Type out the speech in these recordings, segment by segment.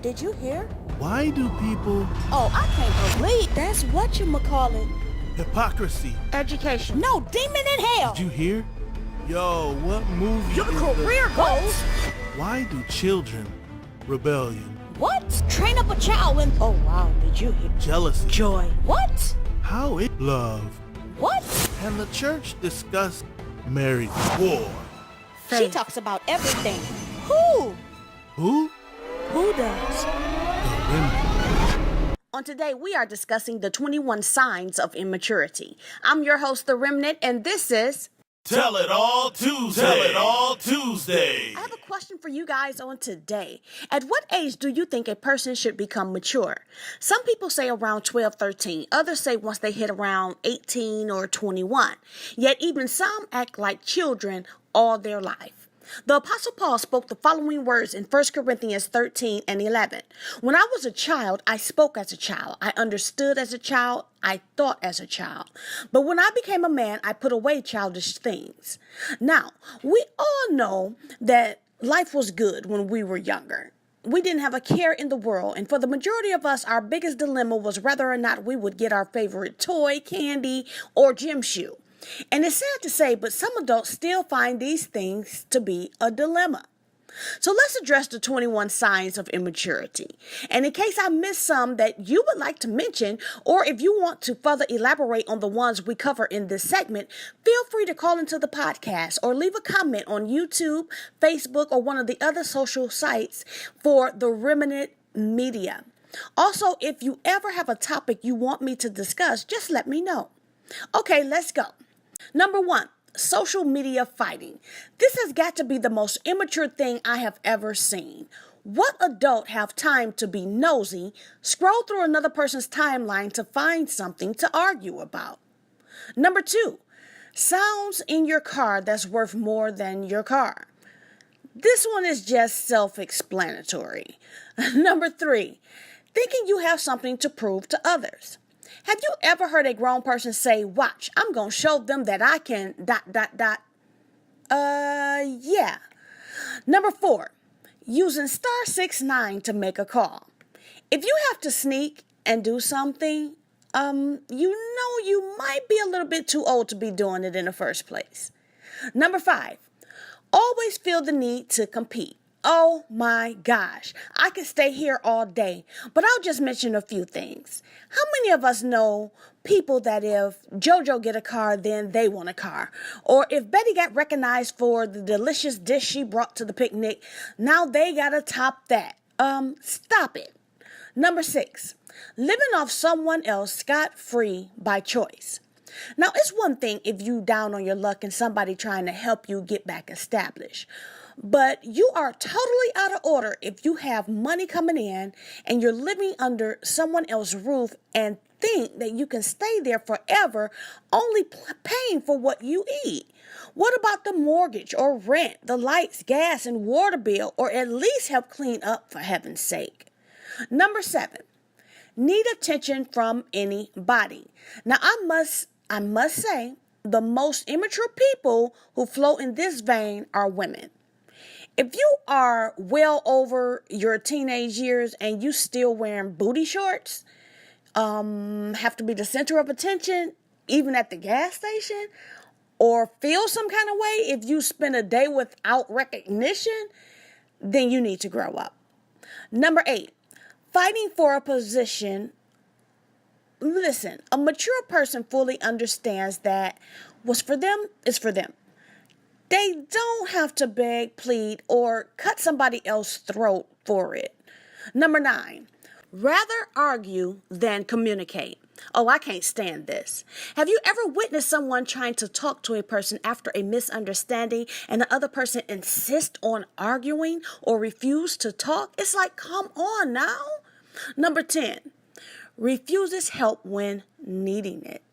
Did you hear? Why do people... Oh, I can't believe that's what you call it. Hypocrisy. Education. No, demon in hell. Did you hear? Yo, what movie Your is career goals. Why do children... Rebellion. What? Train up a child and... Oh, wow, did you hear? Jealousy. Joy. What? How it... Love. What? And the church discuss marriage, war. Faith. She talks about everything. Who? Who? Who does? The remnant. On today, we are discussing the 21 signs of immaturity. I'm your host, The Remnant, and this is... Tell It All Tuesday. Tell It All Tuesday. I have a question for you guys on today. At what age do you think a person should become mature? Some people say around 12, 13. Others say once they hit around 18 or 21. Yet even some act like children all their life. The Apostle Paul spoke the following words in 1 Corinthians 13 and 11. When I was a child, I spoke as a child. I understood as a child. I thought as a child. But when I became a man, I put away childish things. Now, we all know that life was good when we were younger. We didn't have a care in the world, and for the majority of us, our biggest dilemma was whether or not we would get our favorite toy, candy, or gym shoe. And it's sad to say, but some adults still find these things to be a dilemma. So let's address the 21 signs of immaturity. And in case I missed some that you would like to mention, or if you want to further elaborate on the ones we cover in this segment, feel free to call into the podcast or leave a comment on YouTube, Facebook, or one of the other social sites for the Remnant Media. Also, if you ever have a topic you want me to discuss, just let me know. Okay, let's go. Number 1, social media fighting. This has got to be the most immature thing I have ever seen. What adult have time to be nosy, scroll through another person's timeline to find something to argue about? Number 2, sounds in your car that's worth more than your car. This one is just self-explanatory. Number 3, thinking you have something to prove to others. Have you ever heard a grown person say, watch, I'm going to show them that I can ... Yeah. Number 4, using *69 to make a call. If you have to sneak and do something, you might be a little bit too old to be doing it in the first place. Number 5, always feel the need to compete. Oh my gosh, I could stay here all day, but I'll just mention a few things. How many of us know people that if JoJo get a car, then they want a car? Or if Betty got recognized for the delicious dish she brought to the picnic, now they gotta top that. Stop it. Number 6, living off someone else scot-free by choice. Now, it's one thing if you down on your luck and somebody trying to help you get back established. But you are totally out of order if you have money coming in and you're living under someone else's roof and think that you can stay there forever only paying for what you eat. What about the mortgage or rent, the lights, gas, and water bill, or at least help clean up for heaven's sake? Number 7, need attention from anybody. Now, I must say, the most immature people who flow in this vein are women. If you are well over your teenage years and you still wearing booty shorts, have to be the center of attention, even at the gas station, or feel some kind of way if you spend a day without recognition, then you need to grow up. Number 8, fighting for a position. Listen, a mature person fully understands that what's for them is for them. They don't have to beg, plead, or cut somebody else's throat for it. Number 9, rather argue than communicate. Oh, I can't stand this. Have you ever witnessed someone trying to talk to a person after a misunderstanding and the other person insists on arguing or refuse to talk? It's like, come on now. Number 10, refuses help when needing it.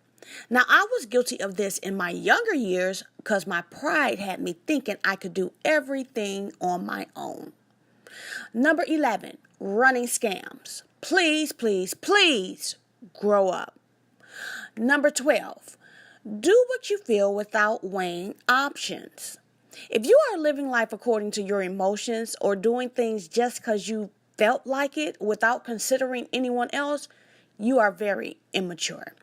Now, I was guilty of this in my younger years because my pride had me thinking I could do everything on my own. Number 11, running scams. Please, please, please grow up. Number 12, do what you feel without weighing options. If you are living life according to your emotions or doing things just because you felt like it without considering anyone else, you are very immature.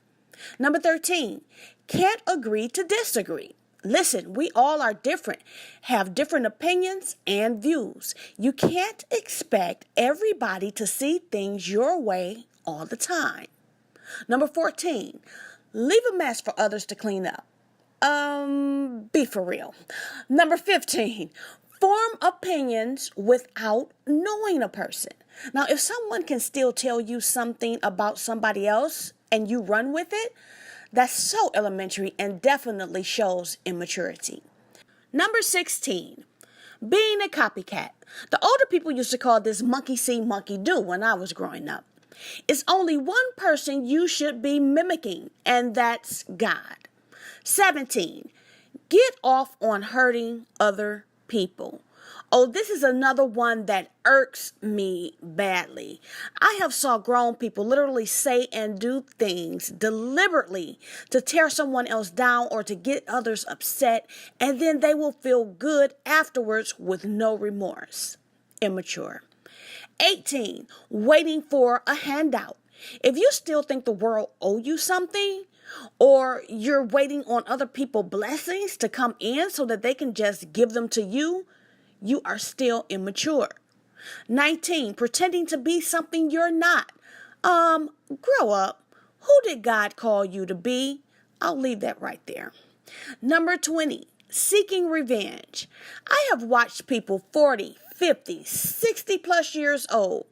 Number 13, can't agree to disagree. Listen, we all are different, have different opinions and views. You can't expect everybody to see things your way all the time. Number 14, leave a mess for others to clean up. Be for real. Number 15, form opinions without knowing a person. Now, if someone can still tell you something about somebody else and you run with it, that's so elementary and definitely shows immaturity. Number 16, being a copycat. The older people used to call this monkey see, monkey do when I was growing up. It's only one person you should be mimicking, and that's God. 17, get off on hurting other people. Oh, this is another one that irks me badly. I have saw grown people literally say and do things deliberately to tear someone else down or to get others upset, and then they will feel good afterwards with no remorse. Immature. 18, waiting for a handout. If you still think the world owe you something, or you're waiting on other people's blessings to come in so that they can just give them to you, you are still immature. 19, pretending to be something you're not. Grow up. Who did God call you to be? I'll leave that right there. Number 20, seeking revenge. I have watched people 40, 50, 60 plus years old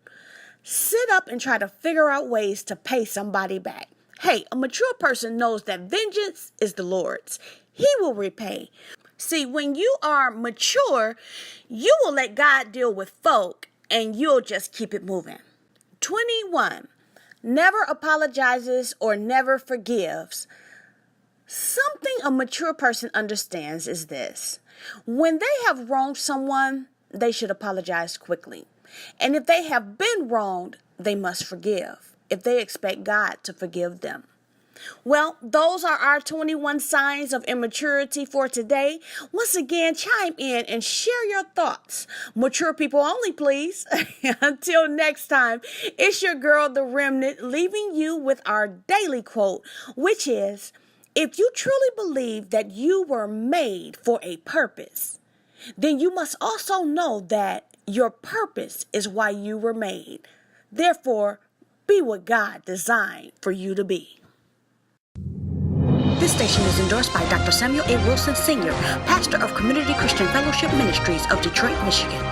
sit up and try to figure out ways to pay somebody back. Hey, a mature person knows that vengeance is the Lord's. He will repay. See, when you are mature, you will let God deal with folk and you'll just keep it moving. 21, never apologizes or never forgives. Something a mature person understands is this. When they have wronged someone, they should apologize quickly. And if they have been wronged, they must forgive if they expect God to forgive them. Well, those are our 21 signs of immaturity for today. Once again, chime in and share your thoughts. Mature people only, please. Until next time, it's your girl, The Remnant, leaving you with our daily quote, which is, if you truly believe that you were made for a purpose, then you must also know that your purpose is why you were made. Therefore, be what God designed for you to be. This station is endorsed by Dr. Samuel A. Wilson, Sr., pastor of Community Christian Fellowship Ministries of Detroit, Michigan.